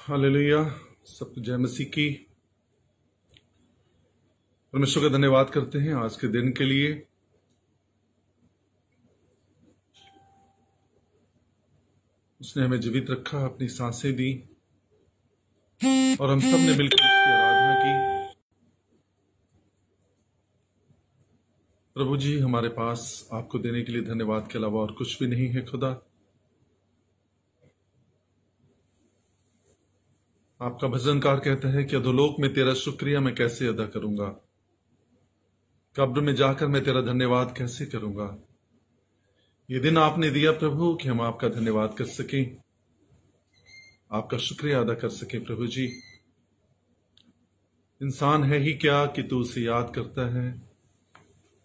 Hallelujah. सबको जय मसीह की। परमेश्वर का धन्यवाद करते हैं आज के दिन के लिए। उसने हमें जीवित रखा, अपनी सांसें दी और हम सब ने मिलकर उसकी आराधना की। प्रभु जी, हमारे पास आपको देने के लिए धन्यवाद के अलावा और कुछ भी नहीं है। खुदा, आपका भजनकार कहता है कि अधोलोक में तेरा शुक्रिया मैं कैसे अदा करूंगा, कब्र में जाकर मैं तेरा धन्यवाद कैसे करूंगा। ये दिन आपने दिया प्रभु कि हम आपका धन्यवाद कर सकें, आपका शुक्रिया अदा कर सकें। प्रभु जी, इंसान है ही क्या कि तू उसे याद करता है,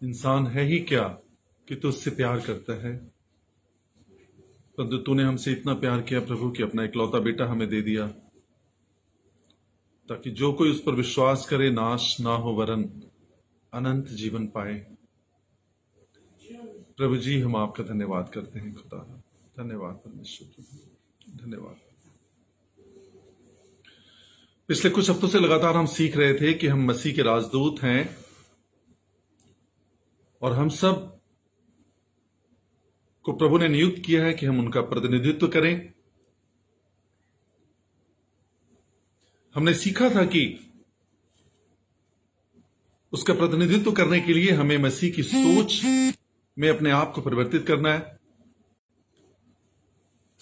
इंसान है ही क्या कि तू उससे प्यार करता है। परंतु तूने हमसे इतना प्यार किया प्रभु कि अपना इकलौता बेटा हमें दे दिया, ताकि जो कोई उस पर विश्वास करे नाश ना हो वरन अनंत जीवन पाए। प्रभु जी, हम आपका धन्यवाद करते हैं। खुदा, धन्यवाद परमेश्वर, धन्यवाद। पिछले कुछ हफ्तों से लगातार हम सीख रहे थे कि हम मसीह के राजदूत हैं और हम सब को प्रभु ने नियुक्त किया है कि हम उनका प्रतिनिधित्व करें। हमने सीखा था कि उसका प्रतिनिधित्व करने के लिए हमें मसीह की सोच में अपने आप को परिवर्तित करना है,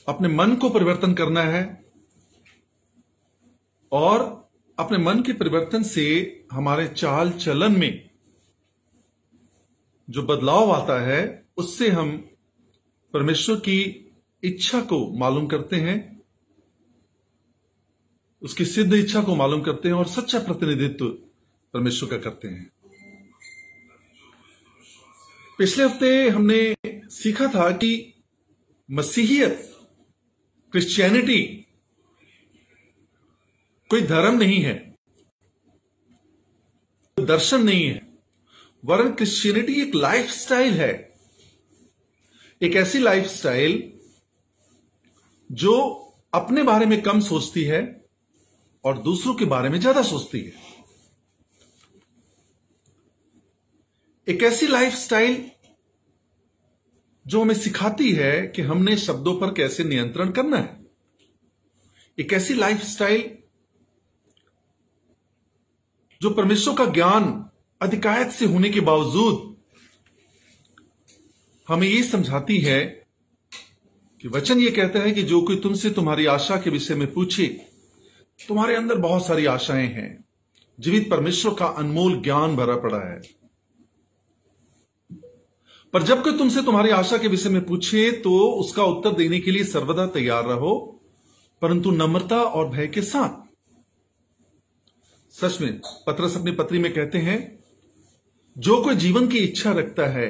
अपने मन को परिवर्तन करना है और अपने मन के परिवर्तन से हमारे चाल चलन में जो बदलाव आता है उससे हम परमेश्वर की इच्छा को मालूम करते हैं, उसकी सिद्ध इच्छा को मालूम करते हैं और सच्चा प्रतिनिधित्व परमेश्वर का करते हैं। पिछले हफ्ते हमने सीखा था कि मसीहियत, क्रिश्चियनिटी कोई धर्म नहीं है, दर्शन नहीं है, वरन क्रिश्चियनिटी एक लाइफस्टाइल है। एक ऐसी लाइफस्टाइल जो अपने बारे में कम सोचती है और दूसरों के बारे में ज्यादा सोचती है। एक ऐसी लाइफस्टाइल जो हमें सिखाती है कि हमने शब्दों पर कैसे नियंत्रण करना है। एक ऐसी लाइफस्टाइल जो परमेश्वर का ज्ञान अधिकायत से होने के बावजूद हमें यह समझाती है कि वचन यह कहता है कि जो कोई तुमसे तुम्हारी आशा के विषय में पूछे, तुम्हारे अंदर बहुत सारी आशाएं हैं, जीवित परमेश्वर का अनमोल ज्ञान भरा पड़ा है। पर जब कोई तुमसे तुम्हारी आशा के विषय में पूछे तो उसका उत्तर देने के लिए सर्वदा तैयार रहो, परंतु नम्रता और भय के साथ। सच में पतरस अपनी पत्री में कहते हैं, जो कोई जीवन की इच्छा रखता है,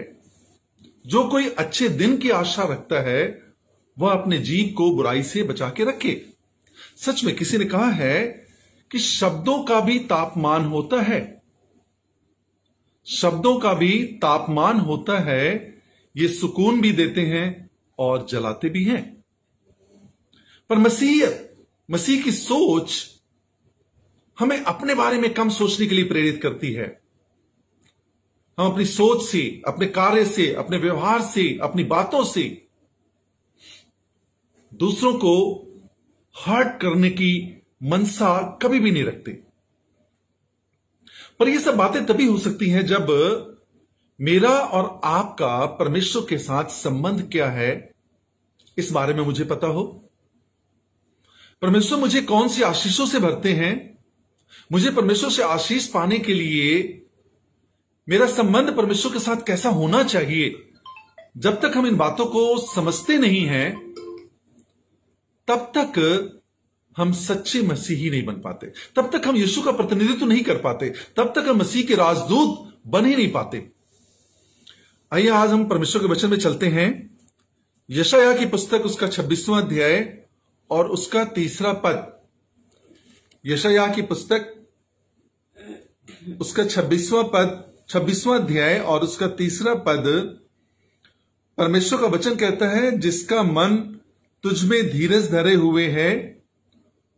जो कोई अच्छे दिन की आशा रखता है, वह अपने जीव को बुराई से बचा के रखे। सच में किसी ने कहा है कि शब्दों का भी तापमान होता है, शब्दों का भी तापमान होता है, ये सुकून भी देते हैं और जलाते भी हैं। पर मसीह की सोच हमें अपने बारे में कम सोचने के लिए प्रेरित करती है। हम अपनी सोच से, अपने कार्य से, अपने व्यवहार से, अपनी बातों से दूसरों को हर्ट करने की मनसा कभी भी नहीं रखते। पर यह सब बातें तभी हो सकती हैं जब मेरा और आपका परमेश्वर के साथ संबंध क्या है इस बारे में मुझे पता हो। परमेश्वर मुझे कौन सी आशीषों से भरते हैं, मुझे परमेश्वर से आशीष पाने के लिए मेरा संबंध परमेश्वर के साथ कैसा होना चाहिए। जब तक हम इन बातों को समझते नहीं हैं तब तक हम सच्चे मसीही नहीं बन पाते, तब तक हम यीशु का प्रतिनिधित्व नहीं कर पाते, तब तक हम मसीह के राजदूत बन ही नहीं पाते। आइए आज हम परमेश्वर के वचन में चलते हैं। यशायाह की पुस्तक उसका 26वां अध्याय और उसका 3 पद। यशायाह की पुस्तक उसका 26वां अध्याय और उसका 3 पद। परमेश्वर का वचन कहता है, जिसका मन तुझ में धीरज धरे हुए है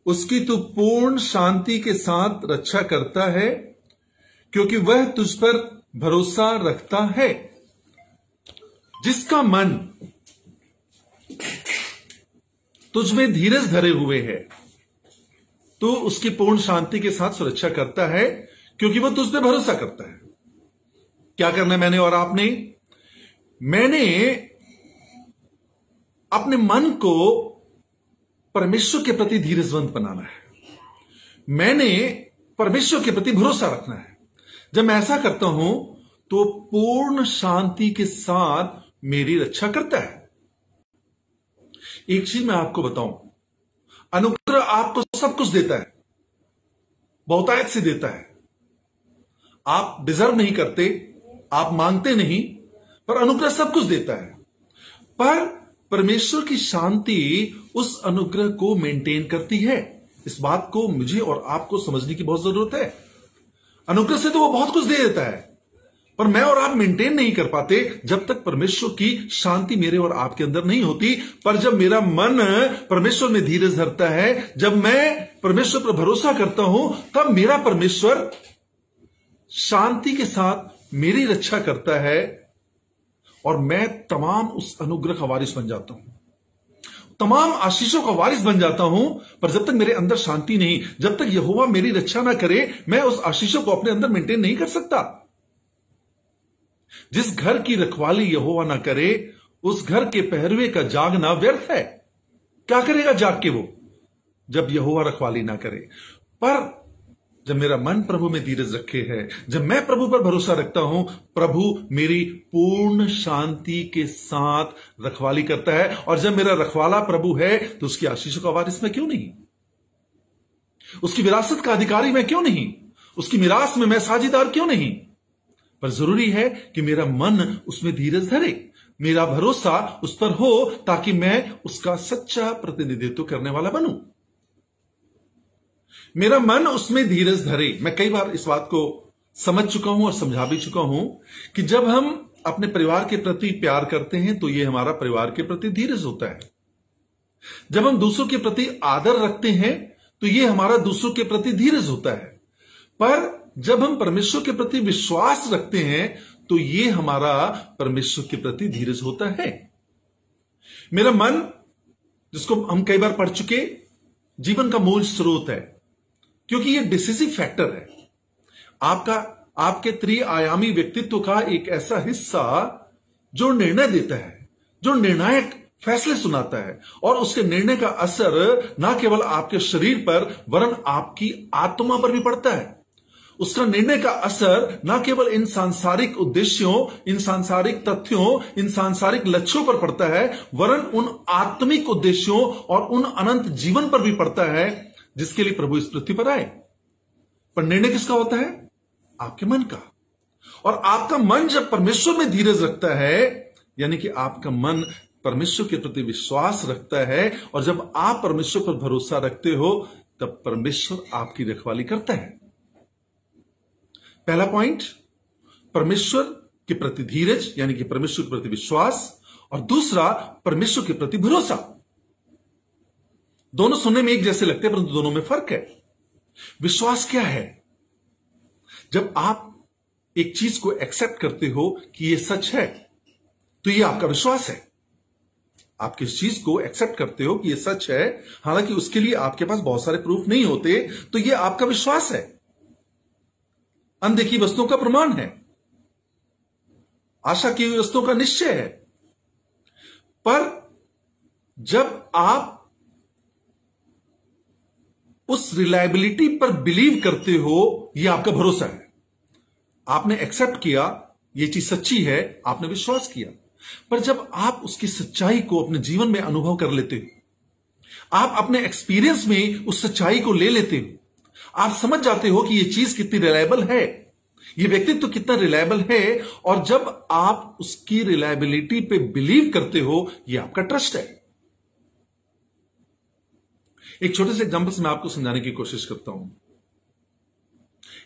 उसकी तू पूर्ण शांति के साथ रक्षा करता है, क्योंकि वह तुझ पर भरोसा रखता है। जिसका मन तुझ में धीरज धरे हुए है, तो उसकी पूर्ण शांति के साथ सुरक्षा करता है, क्योंकि वह तुझ पे भरोसा करता है। क्या करना है मैंने और आपने? मैंने अपने मन को परमेश्वर के प्रति धीरजवंत बनाना है। मैंने परमेश्वर के प्रति भरोसा रखना है। जब मैं ऐसा करता हूं तो पूर्ण शांति के साथ मेरी रक्षा करता है। एक चीज मैं आपको बताऊं, अनुग्रह आपको सब कुछ देता है, बहुतायत से देता है। आप डिजर्व नहीं करते, आप मांगते नहीं, पर अनुग्रह सब कुछ देता है। पर परमेश्वर की शांति उस अनुग्रह को मेंटेन करती है। इस बात को मुझे और आपको समझने की बहुत जरूरत है। अनुग्रह से तो वो बहुत कुछ दे देता है, पर मैं और आप मेंटेन नहीं कर पाते जब तक परमेश्वर की शांति मेरे और आपके अंदर नहीं होती। पर जब मेरा मन परमेश्वर में धीरज धरता है, जब मैं परमेश्वर पर भरोसा करता हूं, तब मेरा परमेश्वर शांति के साथ मेरी रक्षा करता है और मैं तमाम उस अनुग्रह का वारिस बन जाता हूं, तमाम आशीषों का वारिस बन जाता हूं। पर जब तक मेरे अंदर शांति नहीं, जब तक यहोवा मेरी रक्षा ना करे, मैं उस आशीषों को अपने अंदर मेंटेन नहीं कर सकता। जिस घर की रखवाली यहोवा ना करे, उस घर के पहरुए का जागना व्यर्थ है। क्या करेगा जाग के वो, जब यहोवा रखवाली ना करे? पर जब मेरा मन प्रभु में धीरज रखे है, जब मैं प्रभु पर भरोसा रखता हूं, प्रभु मेरी पूर्ण शांति के साथ रखवाली करता है। और जब मेरा रखवाला प्रभु है, तो उसकी आशीषों का वारिस मैं क्यों नहीं? उसकी विरासत का अधिकारी मैं क्यों नहीं? उसकी मिरास में मैं साझेदार क्यों नहीं? पर जरूरी है कि मेरा मन उसमें धीरज धरे, मेरा भरोसा उस पर हो, ताकि मैं उसका सच्चा प्रतिनिधित्व करने वाला बनूं। मेरा मन उसमें धीरज धरे। मैं कई बार इस बात को समझ चुका हूं और समझा भी चुका हूं कि जब हम अपने परिवार के प्रति प्यार करते हैं, तो यह हमारा परिवार के प्रति धीरज होता है। जब हम दूसरों के प्रति आदर रखते हैं, तो यह हमारा दूसरों के प्रति धीरज होता है। पर जब हम परमेश्वर के प्रति विश्वास रखते हैं, तो यह हमारा परमेश्वर के प्रति धीरज होता है। मेरा मन, जिसको हम कई बार पढ़ चुके, जीवन का मूल स्रोत है, क्योंकि यह डिसिसिव फैक्टर है। आपके त्रिआयामी व्यक्तित्व का एक ऐसा हिस्सा जो निर्णय देता है, जो निर्णायक फैसले सुनाता है, और उसके निर्णय का असर ना केवल आपके शरीर पर, वरन आपकी आत्मा पर भी पड़ता है। उसका निर्णय का असर ना केवल इन सांसारिक उद्देश्यों, इन सांसारिक तथ्यों, इन सांसारिक लक्ष्यों पर पड़ता है, वरन उन आत्मिक उद्देश्यों और उन अनंत जीवन पर भी पड़ता है जिसके लिए प्रभु इस पृथ्वी पर आए। पर निर्णय किसका होता है? आपके मन का। और आपका मन जब परमेश्वर में धीरज रखता है, यानी कि आपका मन परमेश्वर के प्रति विश्वास रखता है, और जब आप परमेश्वर पर भरोसा रखते हो, तब परमेश्वर आपकी रखवाली करता है। पहला पॉइंट, परमेश्वर के प्रति धीरज, यानी कि परमेश्वर के प्रति विश्वास, और दूसरा परमेश्वर के प्रति भरोसा। दोनों सुनने में एक जैसे लगते हैं, परंतु दोनों में फर्क है। विश्वास क्या है? जब आप एक चीज को एक्सेप्ट करते हो कि यह सच है, तो यह आपका विश्वास है। आप किस चीज को एक्सेप्ट करते हो कि यह सच है, हालांकि उसके लिए आपके पास बहुत सारे प्रूफ नहीं होते, तो यह आपका विश्वास है। अनदेखी वस्तुओं का प्रमाण है, आशा की हुई वस्तुओं का निश्चय है। पर जब आप उस रिलायबिलिटी पर बिलीव करते हो, यह आपका भरोसा है। आपने एक्सेप्ट किया, यह चीज सच्ची है, आपने विश्वास किया। पर जब आप उसकी सच्चाई को अपने जीवन में अनुभव कर लेते हो, आप अपने एक्सपीरियंस में उस सच्चाई को ले लेते हो, आप समझ जाते हो कि यह चीज कितनी रिलायबल है, यह व्यक्तित्व कितना रिलायबल है, और जब आप उसकी रिलायबिलिटी पे बिलीव करते हो, यह आपका ट्रस्ट है। एक छोटे से एग्जांपल से मैं आपको समझाने की कोशिश करता हूं।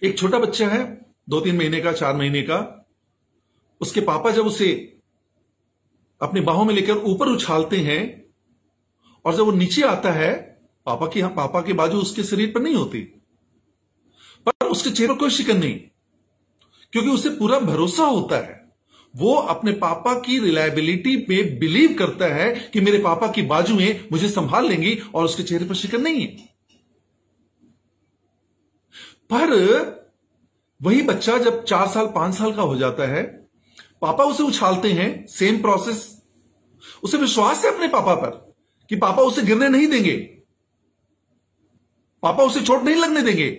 एक छोटा बच्चा है, 2-3 महीने का, 4 महीने का। उसके पापा जब उसे अपनी बाहों में लेकर ऊपर उछालते हैं, और जब वो नीचे आता है, पापा की बाजू उसके शरीर पर नहीं होती, पर उसके चेहरे पर कोई शिकन नहीं, क्योंकि उसे पूरा भरोसा होता है। वो अपने पापा की रिलायबिलिटी पे बिलीव करता है कि मेरे पापा की बाजुएं मुझे संभाल लेंगी, और उसके चेहरे पर शिकन नहीं है। पर वही बच्चा जब 4 साल 5 साल का हो जाता है, पापा उसे उछालते हैं, सेम प्रोसेस। उसे विश्वास है अपने पापा पर कि पापा उसे गिरने नहीं देंगे, पापा उसे चोट नहीं लगने देंगे।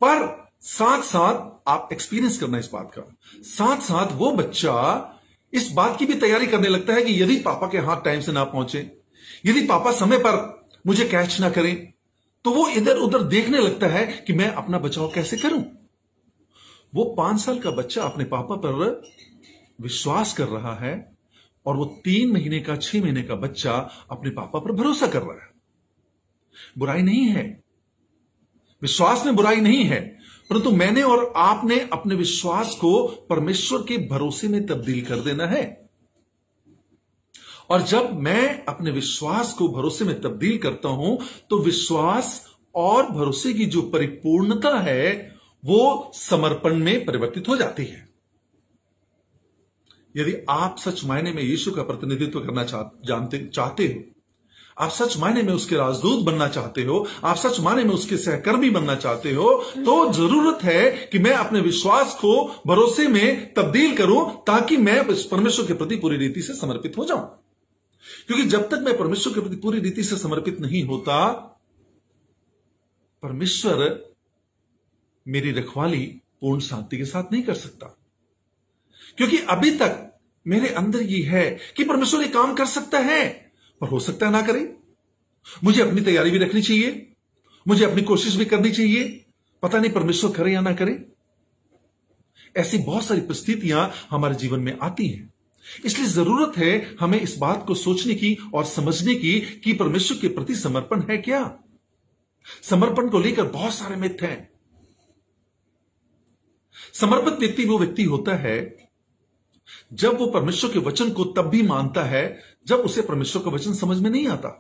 पर साथ साथ आप एक्सपीरियंस करना इस बात का, साथ साथ वो बच्चा इस बात की भी तैयारी करने लगता है कि यदि पापा के हाथ टाइम से ना पहुंचे, यदि पापा समय पर मुझे कैच ना करें, तो वो इधर उधर देखने लगता है कि मैं अपना बचाव कैसे करूं। वो 5 साल का बच्चा अपने पापा पर विश्वास कर रहा है, और वो 3 महीने का 6 महीने का बच्चा अपने पापा पर भरोसा कर रहा है। बुराई नहीं है, विश्वास में बुराई नहीं है, परंतु मैंने और आपने अपने विश्वास को परमेश्वर के भरोसे में तब्दील कर देना है। और जब मैं अपने विश्वास को भरोसे में तब्दील करता हूं, तो विश्वास और भरोसे की जो परिपूर्णता है वो समर्पण में परिवर्तित हो जाती है। यदि आप सच मायने में यीशु का प्रतिनिधित्व करना चाहते हो, आप सच मायने में उसके राजदूत बनना चाहते हो, आप सच मायने में उसके सहकर्मी बनना चाहते हो, तो जरूरत है कि मैं अपने विश्वास को भरोसे में तब्दील करूं, ताकि मैं परमेश्वर के प्रति पूरी रीति से समर्पित हो जाऊं। क्योंकि जब तक मैं परमेश्वर के प्रति पूरी रीति से समर्पित नहीं होता, परमेश्वर मेरी रखवाली पूर्ण शांति के साथ नहीं कर सकता। क्योंकि अभी तक मेरे अंदर ये है कि परमेश्वर ये काम कर सकता है, पर हो सकता है ना करे। मुझे अपनी तैयारी भी रखनी चाहिए, मुझे अपनी कोशिश भी करनी चाहिए, पता नहीं परमेश्वर करे या ना करे। ऐसी बहुत सारी परिस्थितियां हमारे जीवन में आती हैं। इसलिए जरूरत है हमें इस बात को सोचने की और समझने की कि परमेश्वर के प्रति समर्पण है क्या। समर्पण को लेकर बहुत सारे मिथ हैं। समर्पित व्यक्ति वो व्यक्ति होता है जब वो परमेश्वर के वचन को तब भी मानता है जब उसे परमेश्वर का वचन समझ में नहीं आता।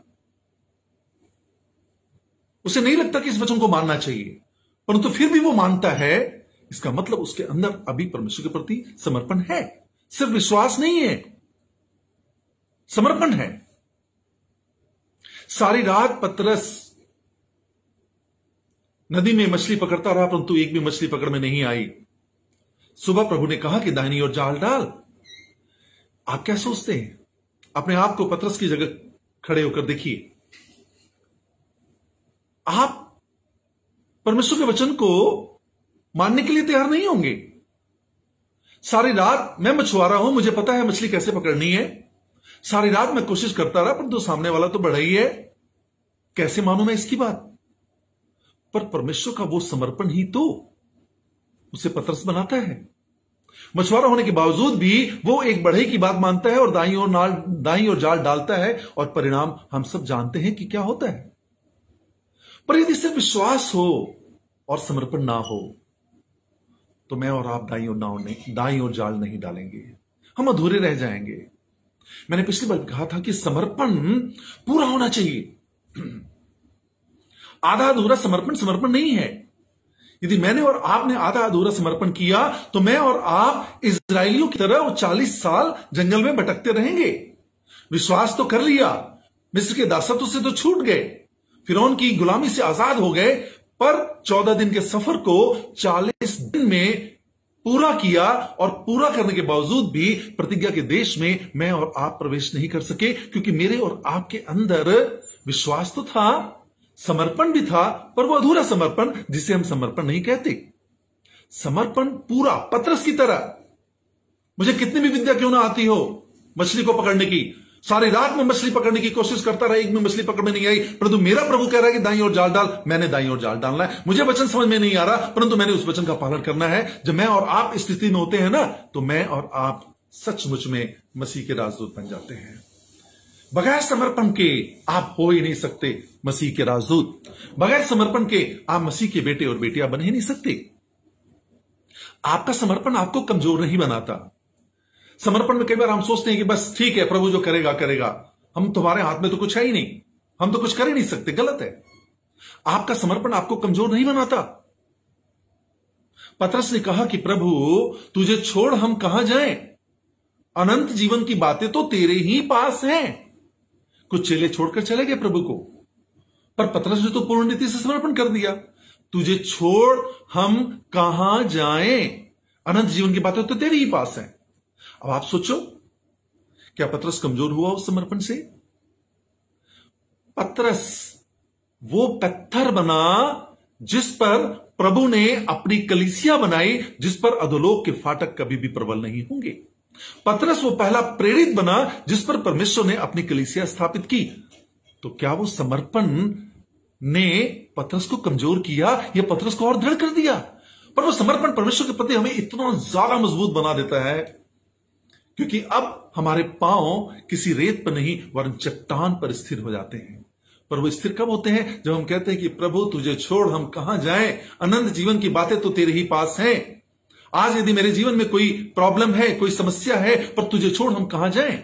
उसे नहीं लगता कि इस वचन को मानना चाहिए, परंतु फिर भी वो मानता है। इसका मतलब उसके अंदर अभी परमेश्वर के प्रति समर्पण है, सिर्फ विश्वास नहीं है, समर्पण है। सारी रात पतरस नदी में मछली पकड़ता रहा, परंतु एक भी मछली पकड़ में नहीं आई। सुबह प्रभु ने कहा कि दाहिनी ओर जाल डाल। आप क्या सोचते हैं? अपने आप को पतरस की जगह खड़े होकर देखिए। आप परमेश्वर के वचन को मानने के लिए तैयार नहीं होंगे। सारी रात मैं मछुआरा हूं, मुझे पता है मछली कैसे पकड़नी है। सारी रात मैं कोशिश करता रहा, परंतु सामने वाला तो बढ़ा ही है, कैसे मानूं मैं इसकी बात? पर परमेश्वर का वो समर्पण ही तो उसे पतरस बनाता है। मछुआरा होने के बावजूद भी वो एक बढ़ई की बात मानता है और दाईं ओर जाल डालता है, और परिणाम हम सब जानते हैं कि क्या होता है। पर यदि सिर्फ विश्वास हो और समर्पण ना हो, तो मैं और आप दाईं ओर जाल नहीं डालेंगे, हम अधूरे रह जाएंगे। मैंने पिछली बार कहा था कि समर्पण पूरा होना चाहिए। आधा अधूरा समर्पण नहीं है। यदि मैंने और आपने आधा अधूरा समर्पण किया, तो मैं और आप इजरायलियों की तरह वो 40 साल जंगल में भटकते रहेंगे। विश्वास तो कर लिया, मिस्र के दासत्व से तो छूट गए, फिरौन की गुलामी से आजाद हो गए, पर 14 दिन के सफर को 40 दिन में पूरा किया, और पूरा करने के बावजूद भी प्रतिज्ञा के देश में मैं और आप प्रवेश नहीं कर सके, क्योंकि मेरे और आपके अंदर विश्वास तो था, समर्पण भी था, पर वो अधूरा समर्पण जिसे हम समर्पण नहीं कहते। समर्पण पूरा, पतरस की तरह। मुझे कितनी भी विद्या क्यों ना आती हो मछली को पकड़ने की, सारी रात में मछली पकड़ने की कोशिश करता रहा, एक में मछली पकड़ में नहीं आई, परंतु मेरा प्रभु कह रहा है कि दाईं ओर जाल डाल। मैंने दाईं ओर जाल डालना है। मुझे वचन समझ में नहीं आ रहा, परंतु मैंने उस वचन का पालन करना है। जब मैं और आप इस स्थिति में होते हैं ना, तो मैं और आप सचमुच में मसीह के राजदूत बन जाते हैं। बगैर समर्पण के आप हो ही नहीं सकते मसीह के राजदूत। बगैर समर्पण के आप मसीह के बेटे और बेटियां बन ही नहीं सकते। आपका समर्पण आपको कमजोर नहीं बनाता। समर्पण में कई बार हम सोचते हैं कि बस ठीक है, प्रभु जो करेगा करेगा, हम तुम्हारे हाथ में तो कुछ है ही नहीं, हम तो कुछ कर ही नहीं सकते, गलत है। आपका समर्पण आपको कमजोर नहीं बनाता। पतरस ने कहा कि प्रभु तुझे छोड़ हम कहां जाएं? अनंत जीवन की बातें तो तेरे ही पास हैं। कुछ चेले छोड़कर चले गए प्रभु को, पर पतरस ने तो पूर्ण रीति से समर्पण कर दिया। तुझे छोड़ हम कहां जाएं? अनंत जीवन की बातें तो तेरे ही पास हैं। अब आप सोचो, क्या पतरस कमजोर हुआ उस समर्पण से? पतरस वो पत्थर बना जिस पर प्रभु ने अपनी कलीसिया बनाई, जिस पर अधोलोक के फाटक कभी भी प्रबल नहीं होंगे। पतरस वो पहला प्रेरित बना जिस पर परमेश्वर ने अपनी कलीसिया स्थापित की। तो क्या वो समर्पण ने पतरस को कमजोर किया या पतरस को और दृढ़ कर दिया? पर वो समर्पण परमेश्वर के प्रति हमें इतना ज्यादा मजबूत बना देता है, क्योंकि अब हमारे पांव किसी रेत पर नहीं वरन चट्टान पर स्थिर हो जाते हैं। पर वो स्थिर कब होते हैं? जब हम कहते हैं कि प्रभु तुझे छोड़ हम कहां जाएं? अनंत जीवन की बातें तो तेरे ही पास हैं। आज यदि मेरे जीवन में कोई प्रॉब्लम है, कोई समस्या है, पर तुझे छोड़ हम कहां जाएं?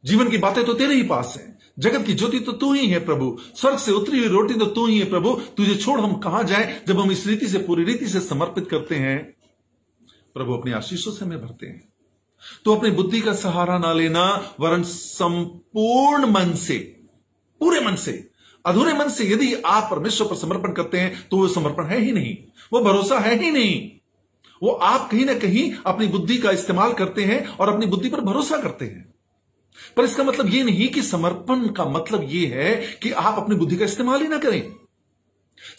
जीवन की बातें तो तेरे ही पास हैं। जगत की ज्योति तो तू ही है प्रभु, स्वर्ग से उतरी हुई रोटी तो तू ही है प्रभु। तुझे छोड़ हम कहां जाएं? जब हम इस रीति से, पूरी रीति से समर्पित करते हैं, प्रभु अपनी आशीषों से हमें भरते हैं। तो अपनी बुद्धि का सहारा ना लेना, वरन संपूर्ण मन से, पूरे मन से, अधूरे मन से यदि आप परमेश्वर पर समर्पण करते हैं तो वो समर्पण है ही नहीं, वो भरोसा है ही नहीं। वो आप कहीं ना कहीं अपनी बुद्धि का इस्तेमाल करते हैं और अपनी बुद्धि पर भरोसा करते हैं। पर इसका मतलब ये नहीं कि समर्पण का मतलब ये है कि आप अपनी बुद्धि का इस्तेमाल ही ना करें।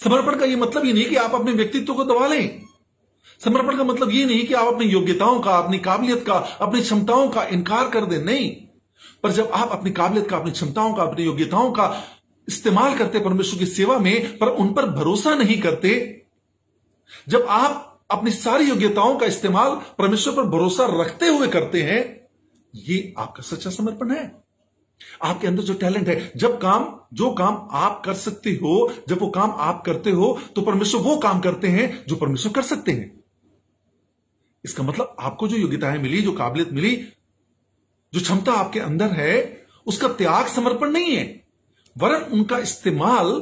समर्पण का ये मतलब ये नहीं कि आप अपने व्यक्तित्व को दबा लें। समर्पण का मतलब ये नहीं कि आप अपनी योग्यताओं का, अपनी काबिलियत का, अपनी क्षमताओं का इनकार कर दें। नहीं, पर जब आप अपनी काबिलियत का, अपनी क्षमताओं का, अपनी योग्यताओं का इस्तेमाल करते परमेश्वर की सेवा में, पर उन पर भरोसा नहीं करते, जब आप अपनी सारी योग्यताओं का इस्तेमाल परमेश्वर पर भरोसा रखते हुए करते हैं, ये आपका सच्चा समर्पण है। आपके अंदर जो टैलेंट है, जो काम आप कर सकते हो, जब वो काम आप करते हो तो परमेश्वर वो काम करते हैं जो परमेश्वर कर सकते हैं। इसका मतलब आपको जो योग्यताएं मिली, जो काबिलियत मिली, जो क्षमता आपके अंदर है, उसका त्याग समर्पण नहीं है, वरन उनका इस्तेमाल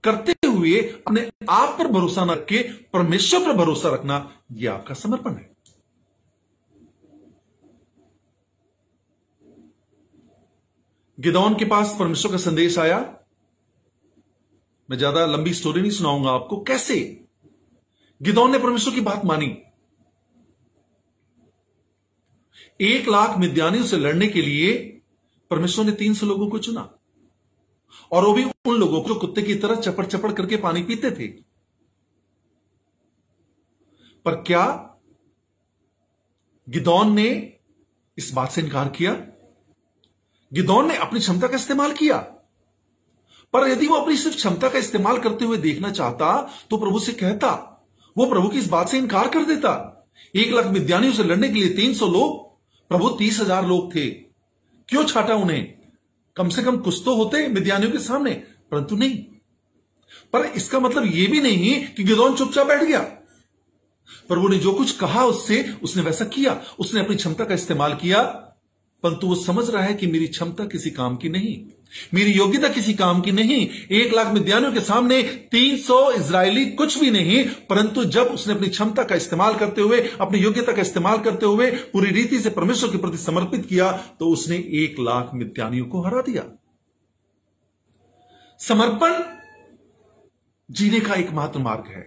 करते हुए अपने आप पर भरोसा न रख के परमेश्वर पर भरोसा रखना, यह आपका समर्पण है। गिदोन के पास परमेश्वर का संदेश आया। मैं ज्यादा लंबी स्टोरी नहीं सुनाऊंगा आपको, कैसे गिदोन ने परमेश्वर की बात मानी। 1,00,000 मिद्यानियों से लड़ने के लिए परमेश्वर ने 300 लोगों को चुना, और वो भी उन लोगों को जो कुत्ते की तरह चपड़ चपड़ करके पानी पीते थे। पर क्या गिदोन ने इस बात से इनकार किया? गिदोन ने अपनी क्षमता का इस्तेमाल किया, पर यदि वो अपनी सिर्फ क्षमता का इस्तेमाल करते हुए देखना चाहता तो प्रभु से कहता, वो प्रभु की इस बात से इनकार कर देता। 1,00,000 मिद्यानियों से लड़ने के लिए 300 लोग, प्रभु 30,000 लोग थे, क्यों छाटा उन्हें? कम से कम कुछ तो होते मिद्यानियों के सामने, परंतु नहीं। पर इसका मतलब यह भी नहीं कि गिदोन चुपचाप बैठ गया। प्रभु ने जो कुछ कहा उसने वैसा किया। उसने अपनी क्षमता का इस्तेमाल किया, परंतु वो समझ रहा है कि मेरी क्षमता किसी काम की नहीं, मेरी योग्यता किसी काम की नहीं। 1,00,000 मिद्यानियों के सामने 300 इजरायली कुछ भी नहीं, परंतु जब उसने अपनी क्षमता का इस्तेमाल करते हुए, अपनी योग्यता का इस्तेमाल करते हुए पूरी रीति से परमेश्वर के प्रति समर्पित किया, तो उसने 1,00,000 मिद्यानियों को हरा दिया। समर्पण जीने का एकमात्र मार्ग है।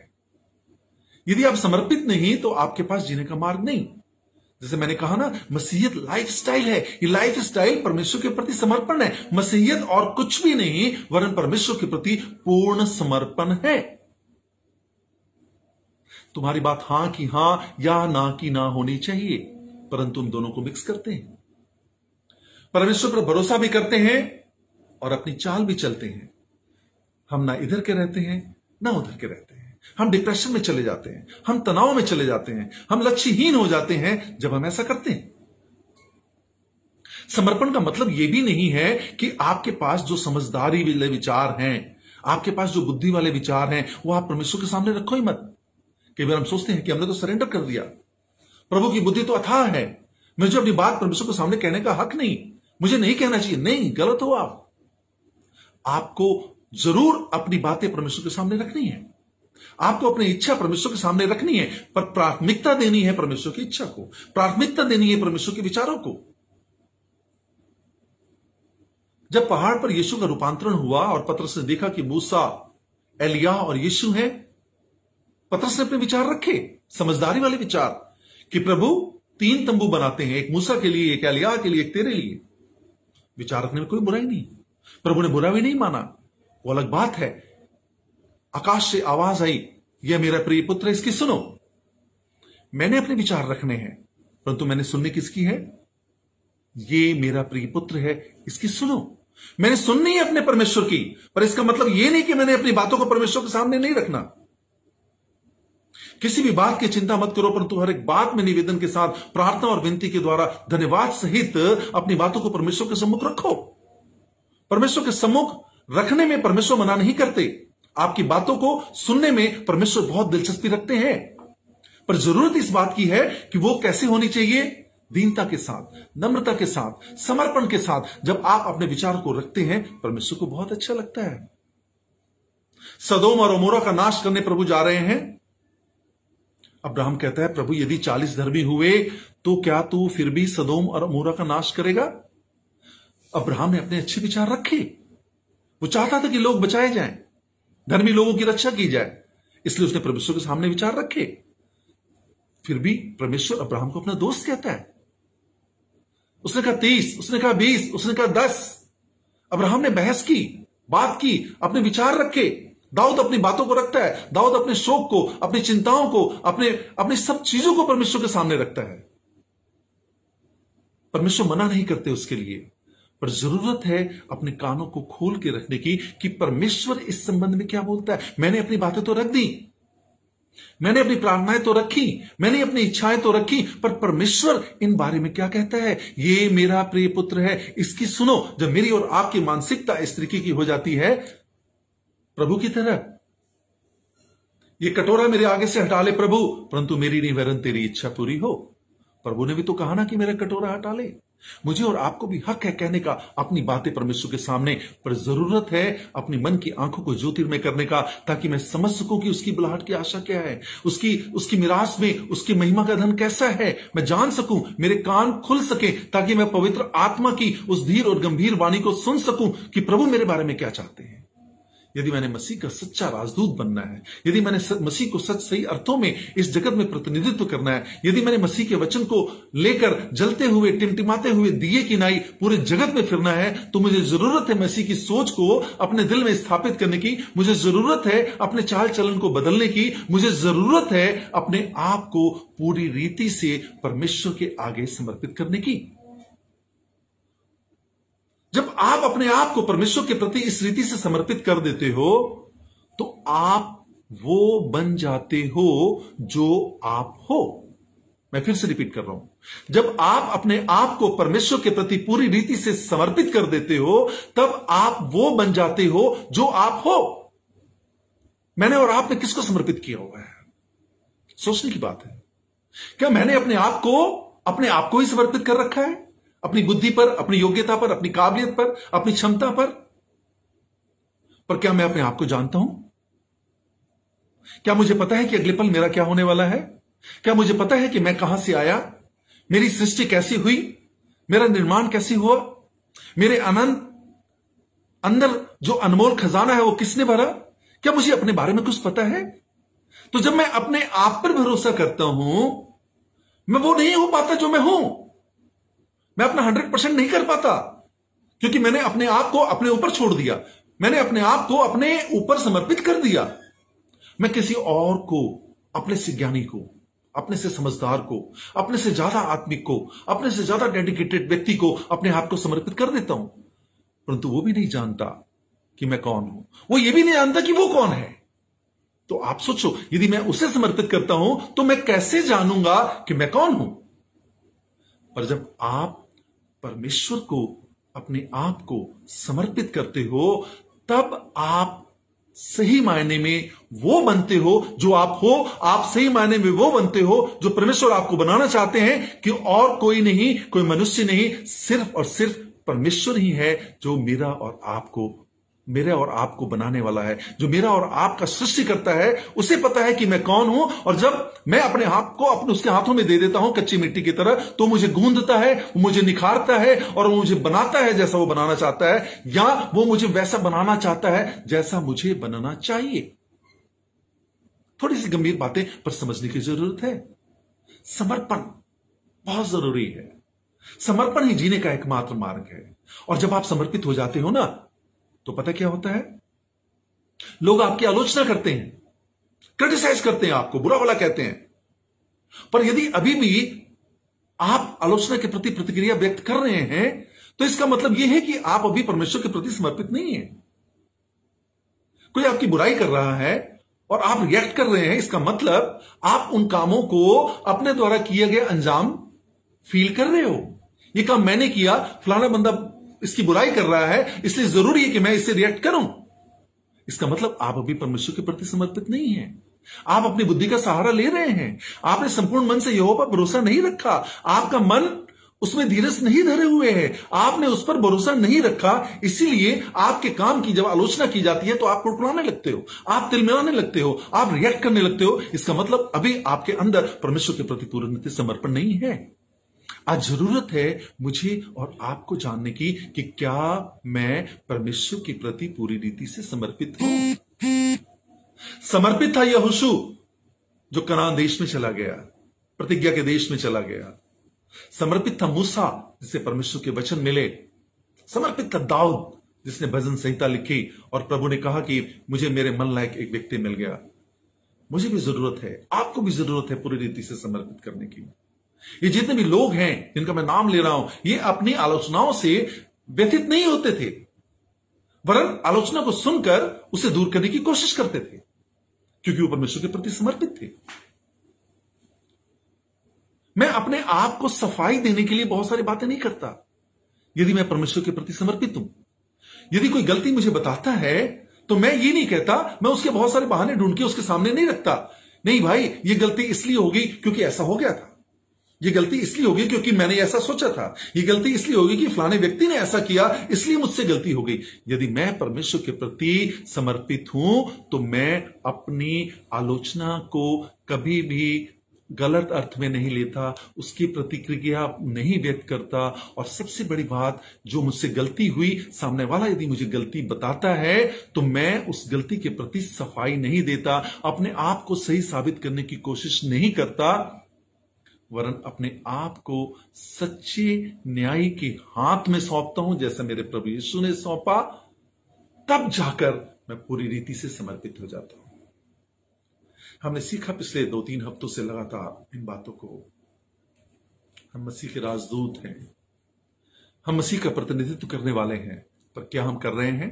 यदि आप समर्पित नहीं तो आपके पास जीने का मार्ग नहीं। जैसे मैंने कहा ना, मसीहियत लाइफ स्टाइल है। ये लाइफ स्टाइल परमेश्वर के प्रति समर्पण है। मसीहियत और कुछ भी नहीं, वरन परमेश्वर के प्रति पूर्ण समर्पण है। तुम्हारी बात हां की हां या ना की ना होनी चाहिए, परंतु हम दोनों को मिक्स करते हैं। परमेश्वर पर भरोसा भी करते हैं और अपनी चाल भी चलते हैं। हम ना इधर के रहते हैं ना उधर के रहते हैं। हम डिप्रेशन में चले जाते हैं, हम तनाव में चले जाते हैं, हम लक्ष्यहीन हो जाते हैं जब हम ऐसा करते हैं। समर्पण का मतलब यह भी नहीं है कि आपके पास जो समझदारी वाले विचार हैं, आपके पास जो बुद्धि वाले विचार हैं, वो आप परमेश्वर के सामने रखो ही मत। कई बार हम सोचते हैं कि हमने तो सरेंडर कर दिया, प्रभु की बुद्धि तो अथाह है, मुझे अपनी बात परमेश्वर के सामने कहने का हक नहीं, मुझे नहीं कहना चाहिए। नहीं, गलत हो आप। आपको जरूर अपनी बातें परमेश्वर के सामने रखनी है, आपको अपनी इच्छा परमेश्वर के सामने रखनी है, पर प्राथमिकता देनी है परमेश्वर की इच्छा को, प्राथमिकता देनी है परमेश्वर के विचारों को। जब पहाड़ पर यीशु का रूपांतरण हुआ और पतरस ने देखा कि मूसा, एलिया और यीशु हैं, पतरस ने अपने विचार रखे, समझदारी वाले विचार, कि प्रभु 3 तंबू बनाते हैं, एक मूसा के लिए, एक एलिया के लिए, एक तेरे लिए। विचार रखने में कोई बुराई नहीं, प्रभु ने बुरा भी नहीं माना, वो अलग बात है। आकाश से आवाज आई, यह मेरा प्रिय पुत्र है, इसकी सुनो। मैंने अपने विचार रखने हैं, परंतु मैंने सुनने किसकी है? ये मेरा प्रिय पुत्र है, इसकी सुनो। मैंने सुननी है अपने परमेश्वर की, पर इसका मतलब यह नहीं कि मैंने अपनी बातों को परमेश्वर के सामने नहीं रखना। किसी भी बात की चिंता मत करो, परंतु हर एक बात में निवेदन के साथ, प्रार्थना और विनती के द्वारा, धन्यवाद सहित अपनी बातों को परमेश्वर के सम्मुख रखो। परमेश्वर के सम्मुख रखने में परमेश्वर मना नहीं करते, आपकी बातों को सुनने में परमेश्वर बहुत दिलचस्पी रखते हैं, पर जरूरत इस बात की है कि वो कैसे होनी चाहिए? दीनता के साथ, नम्रता के साथ, समर्पण के साथ। जब आप अपने विचार को रखते हैं, परमेश्वर को बहुत अच्छा लगता है। सदोम और अमोरा का नाश करने प्रभु जा रहे हैं। अब्राहम कहता है, प्रभु यदि 40 धर्मी हुए तो क्या तू फिर भी सदोम और अमोरा का नाश करेगा? अब्राहम ने अपने अच्छे विचार रखे, वो चाहता था कि लोग बचाए जाएं, धर्मी लोगों की रक्षा की जाए, इसलिए उसने परमेश्वर के सामने विचार रखे। फिर भी परमेश्वर अब्राहम को अपना दोस्त कहता है। उसने कहा 30, उसने कहा 20, उसने कहा 10। अब्राहम ने बहस की, बात की, अपने विचार रखे। दाऊद अपनी बातों को रखता है, दाऊद अपने शोक को, अपनी चिंताओं को, अपनी सब चीजों को परमेश्वर के सामने रखता है। परमेश्वर मना नहीं करते उसके लिए, पर जरूरत है अपने कानों को खोल के रखने की कि परमेश्वर इस संबंध में क्या बोलता है। मैंने अपनी बातें तो रख दी, मैंने अपनी प्रार्थनाएं तो रखी, मैंने अपनी इच्छाएं तो रखी, पर परमेश्वर इन बारे में क्या कहता है? ये मेरा प्रिय पुत्र है, इसकी सुनो। जब मेरी और आपकी मानसिकता इस तरीके की हो जाती है, प्रभु की तरह, ये कटोरा मेरे आगे से हटा ले प्रभु, परंतु मेरी नहीं वरन तेरी इच्छा पूरी हो। प्रभु ने भी तो कहा ना कि मेरा कटोरा हटा ले। मुझे और आपको भी हक है कहने का अपनी बातें परमेश्वर के सामने, पर जरूरत है अपनी मन की आंखों को ज्योतिर्मय करने का, ताकि मैं समझ सकूं कि उसकी बुलाहट की आशा क्या है, उसकी मिरास में उसकी महिमा का धन कैसा है। मैं जान सकूं, मेरे कान खुल सके, ताकि मैं पवित्र आत्मा की उस धीर और गंभीर वाणी को सुन सकूं कि प्रभु मेरे बारे में क्या चाहते हैं। यदि मैंने मसीह का सच्चा राजदूत बनना है, यदि मैंने मसीह को सही अर्थों में इस जगत में प्रतिनिधित्व करना है, यदि मैंने मसीह के वचन को लेकर जलते हुए, टिमटिमाते हुए दिए की नाई पूरे जगत में फिरना है, तो मुझे जरूरत है मसीह की सोच को अपने दिल में स्थापित करने की, मुझे जरूरत है अपने चाल चलन को बदलने की, मुझे जरूरत है अपने आप को पूरी रीति से परमेश्वर के आगे समर्पित करने की। जब आप अपने आप को परमेश्वर के प्रति इस रीति से समर्पित कर देते हो, तो आप वो बन जाते हो जो आप हो। मैं फिर से रिपीट कर रहा हूं, जब आप अपने आप को परमेश्वर के प्रति पूरी रीति से समर्पित कर देते हो, तब आप वो बन जाते हो जो आप हो। मैंने और आपने किसको समर्पित किया हुआ है? सोचने की बात है। क्या मैंने अपने आप को ही समर्पित कर रखा है? अपनी बुद्धि पर, अपनी योग्यता पर, अपनी काबिलियत पर, अपनी क्षमता पर क्या मैं अपने आप को जानता हूं? क्या मुझे पता है कि अगले पल मेरा क्या होने वाला है? क्या मुझे पता है कि मैं कहां से आया, मेरी सृष्टि कैसी हुई, मेरा निर्माण कैसे हुआ, मेरे अंदर जो अनमोल खजाना है वो किसने भरा? क्या मुझे अपने बारे में कुछ पता है? तो जब मैं अपने आप पर भरोसा करता हूं, मैं वो नहीं हो पाता जो मैं हूं। मैं अपना 100% नहीं कर पाता, क्योंकि मैंने अपने आप को अपने ऊपर छोड़ दिया, मैंने अपने आप को अपने ऊपर समर्पित कर दिया। मैं किसी और को, अपने से ज्ञानी को, अपने से समझदार को, अपने से ज्यादा आत्मिक को, अपने से ज्यादा डेडिकेटेड व्यक्ति को अपने आप को समर्पित कर देता हूं, परंतु वो भी नहीं जानता कि मैं कौन हूं, वो ये भी नहीं जानता कि वो कौन है। तो आप सोचो, यदि मैं उसे समर्पित करता हूं तो मैं कैसे जानूंगा कि मैं कौन हूं? पर जब आप परमेश्वर को, अपने आप को समर्पित करते हो, तब आप सही मायने में वो बनते हो जो आप हो। आप सही मायने में वो बनते हो जो परमेश्वर आपको बनाना चाहते हैं, कि और कोई नहीं, कोई मनुष्य नहीं, सिर्फ और सिर्फ परमेश्वर ही है जो मेरा और आपको मेरे और आपको बनाने वाला है, जो मेरा और आपका सृष्टि करता है, उसे पता है कि मैं कौन हूं। और जब मैं अपने हाथ को उसके हाथों में दे देता हूं कच्ची मिट्टी की तरह, तो मुझे गूंदता है, वो मुझे निखारता है और वो मुझे बनाता है जैसा वो बनाना चाहता है, या वो मुझे वैसा बनाना चाहता है जैसा मुझे बनाना चाहिए। थोड़ी सी गंभीर बातें पर समझने की जरूरत है। समर्पण बहुत जरूरी है। समर्पण ही जीने का एकमात्र मार्ग है। और जब आप समर्पित हो जाते हो ना, तो पता क्या होता है, लोग आपकी आलोचना करते हैं, क्रिटिसाइज करते हैं, आपको बुरा भला कहते हैं, पर यदि अभी भी आप आलोचना के प्रति प्रतिक्रिया व्यक्त कर रहे हैं, तो इसका मतलब यह है कि आप अभी परमेश्वर के प्रति समर्पित नहीं है। कोई आपकी बुराई कर रहा है और आप रिएक्ट कर रहे हैं, इसका मतलब आप उन कामों को अपने द्वारा किए गए अंजाम फील कर रहे हो। ये काम मैंने किया, फलाना बंदा इसकी बुराई कर रहा है, इसलिए जरूरी है कि मैं इससे रिएक्ट करूं। इसका मतलब आप अभी परमेश्वर के प्रति समर्पित नहीं हैं। आप अपनी बुद्धि का सहारा ले रहे हैं। आपने संपूर्ण मन से यहोवा पर भरोसा नहीं रखा। आपका मन उसमें धीरज नहीं धरे हुए है। आपने उस पर भरोसा नहीं रखा, इसीलिए आपके काम की जब आलोचना की जाती है तो आप कुड़कुड़ाने लगते हो, आप तिलमिलाने लगते हो, आप रिएक्ट करने लगते हो। इसका मतलब अभी आपके अंदर परमेश्वर के प्रति पूर्ण रीति से समर्पण नहीं है। आज जरूरत है मुझे और आपको जानने की कि क्या मैं परमेश्वर के प्रति पूरी रीति से समर्पित हूं। समर्पित था यहोशू जो कनान देश में चला गया, प्रतिज्ञा के देश में चला गया। समर्पित था मूसा जिसे परमेश्वर के वचन मिले। समर्पित था दाऊद जिसने भजन संहिता लिखी और प्रभु ने कहा कि मुझे मेरे मन लायक एक व्यक्ति मिल गया। मुझे भी जरूरत है, आपको भी जरूरत है पूरी रीति से समर्पित करने की। ये जितने भी लोग हैं जिनका मैं नाम ले रहा हूं, ये अपनी आलोचनाओं से व्यथित नहीं होते थे, वरन आलोचना को सुनकर उसे दूर करने की कोशिश करते थे, क्योंकि वो परमेश्वर के प्रति समर्पित थे। मैं अपने आप को सफाई देने के लिए बहुत सारी बातें नहीं करता। यदि मैं परमेश्वर के प्रति समर्पित हूं, यदि कोई गलती मुझे बताता है, तो मैं ये नहीं कहता, मैं उसके बहुत सारे बहाने ढूंढ के उसके सामने नहीं रखता। नहीं भाई, ये गलती इसलिए होगी क्योंकि ऐसा हो गया था, ये गलती इसलिए होगी क्योंकि मैंने ऐसा सोचा था, ये गलती इसलिए होगी कि फलाने व्यक्ति ने ऐसा किया, इसलिए मुझसे गलती हो गई। यदि मैं परमेश्वर के प्रति समर्पित हूं, तो मैं अपनी आलोचना को कभी भी गलत अर्थ में नहीं लेता, उसकी प्रतिक्रिया नहीं व्यक्त करता। और सबसे बड़ी बात, जो मुझसे गलती हुई, सामने वाला यदि मुझे गलती बताता है, तो मैं उस गलती के प्रति सफाई नहीं देता, अपने आप को सही साबित करने की कोशिश नहीं करता, वरन अपने आप को सच्चे न्यायी के हाथ में सौंपता हूं, जैसा मेरे प्रभु यीशु ने सौंपा। तब जाकर मैं पूरी रीति से समर्पित हो जाता हूं। हमने सीखा पिछले 2-3 हफ्तों से लगातार इन बातों को। हम मसीह के राजदूत हैं, हम मसीह का प्रतिनिधित्व करने वाले हैं, पर क्या हम कर रहे हैं?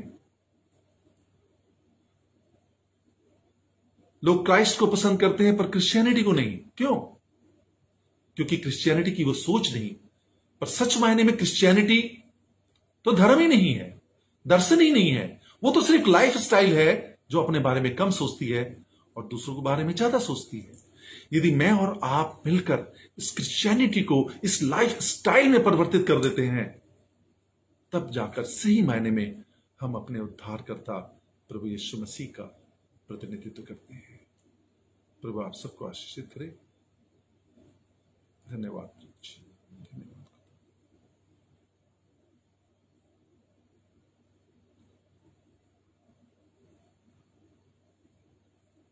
लोग क्राइस्ट को पसंद करते हैं पर क्रिश्चियनिटी को नहीं। क्यों? क्योंकि क्रिश्चियनिटी की वो सोच नहीं। पर सच मायने में क्रिश्चियनिटी तो धर्म ही नहीं है, दर्शन ही नहीं है, वो तो सिर्फ लाइफ स्टाइल है जो अपने बारे में कम सोचती है और दूसरों के बारे में ज्यादा सोचती है। यदि मैं और आप मिलकर इस क्रिश्चियनिटी को इस लाइफ स्टाइल में परिवर्तित कर देते हैं, तब जाकर सही मायने में हम अपने उद्धारकर्ता प्रभु यीशु मसीह का प्रतिनिधित्व करते हैं। प्रभु आप सबको आशीषित करे। धन्यवाद प्रभु जी, धन्यवाद।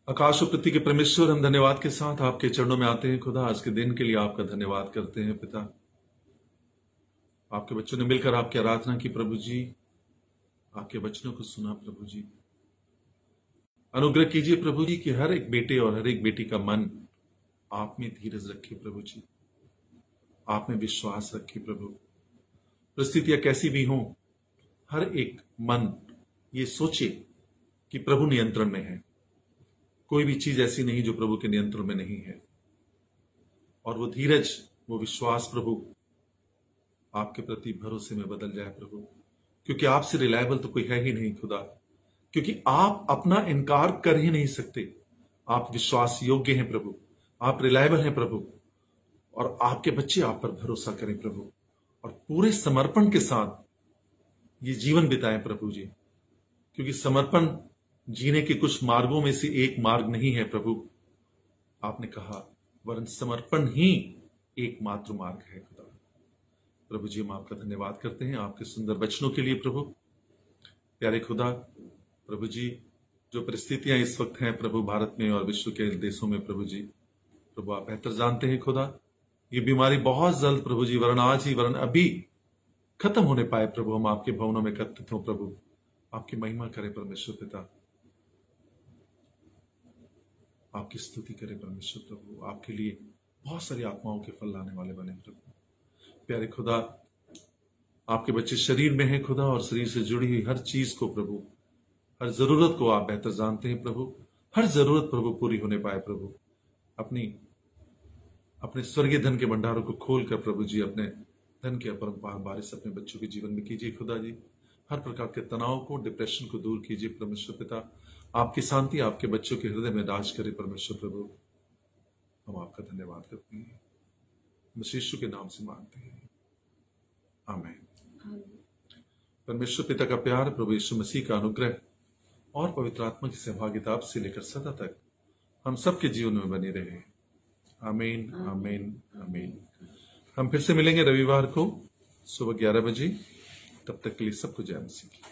आकाश और पृथ्वी के परमेश्वर, हम धन्यवाद के साथ आपके चरणों में आते हैं खुदा। आज के दिन के लिए आपका धन्यवाद करते हैं पिता। आपके बच्चों ने मिलकर आपकी आराधना की प्रभु जी, आपके वचनों को सुना प्रभु जी। अनुग्रह कीजिए प्रभु जी कि हर एक बेटे और हर एक बेटी का मन आप में धीरज रखे प्रभु जी, आप में विश्वास रखे प्रभु। परिस्थितियां कैसी भी हों, हर एक मन ये सोचे कि प्रभु नियंत्रण में है। कोई भी चीज ऐसी नहीं जो प्रभु के नियंत्रण में नहीं है। और वो धीरज, वो विश्वास प्रभु आपके प्रति भरोसे में बदल जाए प्रभु, क्योंकि आपसे रिलायबल तो कोई है ही नहीं खुदा, क्योंकि आप अपना इनकार कर ही नहीं सकते। आप विश्वास योग्य हैं प्रभु, आप रिलायबल हैं प्रभु, और आपके बच्चे आप पर भरोसा करें प्रभु, और पूरे समर्पण के साथ ये जीवन बिताएं प्रभु जी। क्योंकि समर्पण जीने के कुछ मार्गों में से एक मार्ग नहीं है प्रभु, आपने कहा, वरन समर्पण ही एकमात्र मार्ग है खुदा। प्रभु जी, हम आपका धन्यवाद करते हैं आपके सुंदर वचनों के लिए प्रभु। प्यारे खुदा, प्रभु जी, जो परिस्थितियां इस वक्त हैं प्रभु भारत में और विश्व के देशों में प्रभु जी, प्रभु आप बेहतर जानते हैं खुदा, ये बीमारी बहुत जल्द प्रभु जी, वरन आज ही, वरन अभी खत्म होने पाए प्रभु। हम आपके भवनों में एकत्रित हों प्रभु, आपकी महिमा करें परमेश्वर पिता, आपकी स्तुति करें परमेश्वर प्रभु। आपके लिए बहुत सारी आत्माओं के फल लाने वाले बने प्रभु। प्यारे खुदा, आपके बच्चे शरीर में हैं खुदा, और शरीर से जुड़ी हुई हर चीज को प्रभु, हर जरूरत को आप बेहतर जानते हैं प्रभु। हर जरूरत प्रभु पूरी होने पाए प्रभु। अपने स्वर्गीय धन के भंडारों को खोलकर प्रभु जी, अपने धन की अपरंपार बारिश अपने बच्चों के जीवन में कीजिए खुदा जी। हर प्रकार के तनाव को, डिप्रेशन को दूर कीजिए परमेश्वर पिता। आपकी शांति आपके बच्चों के हृदय में राज करे परमेश्वर प्रभु। हम आपका धन्यवाद करते हैं, मसीह यीशु के नाम से मांगते हैं, आमीन। परमेश्वर पिता का प्यार, प्रभु यीशु मसीह का अनुग्रह और पवित्र आत्मा की सहभागिता से लेकर सदा तक हम सबके जीवन में बने रहे। आमीन, आमीन, आमीन। हम फिर से मिलेंगे रविवार को सुबह 11 बजे। तब तक के लिए सबको जय मसीह की।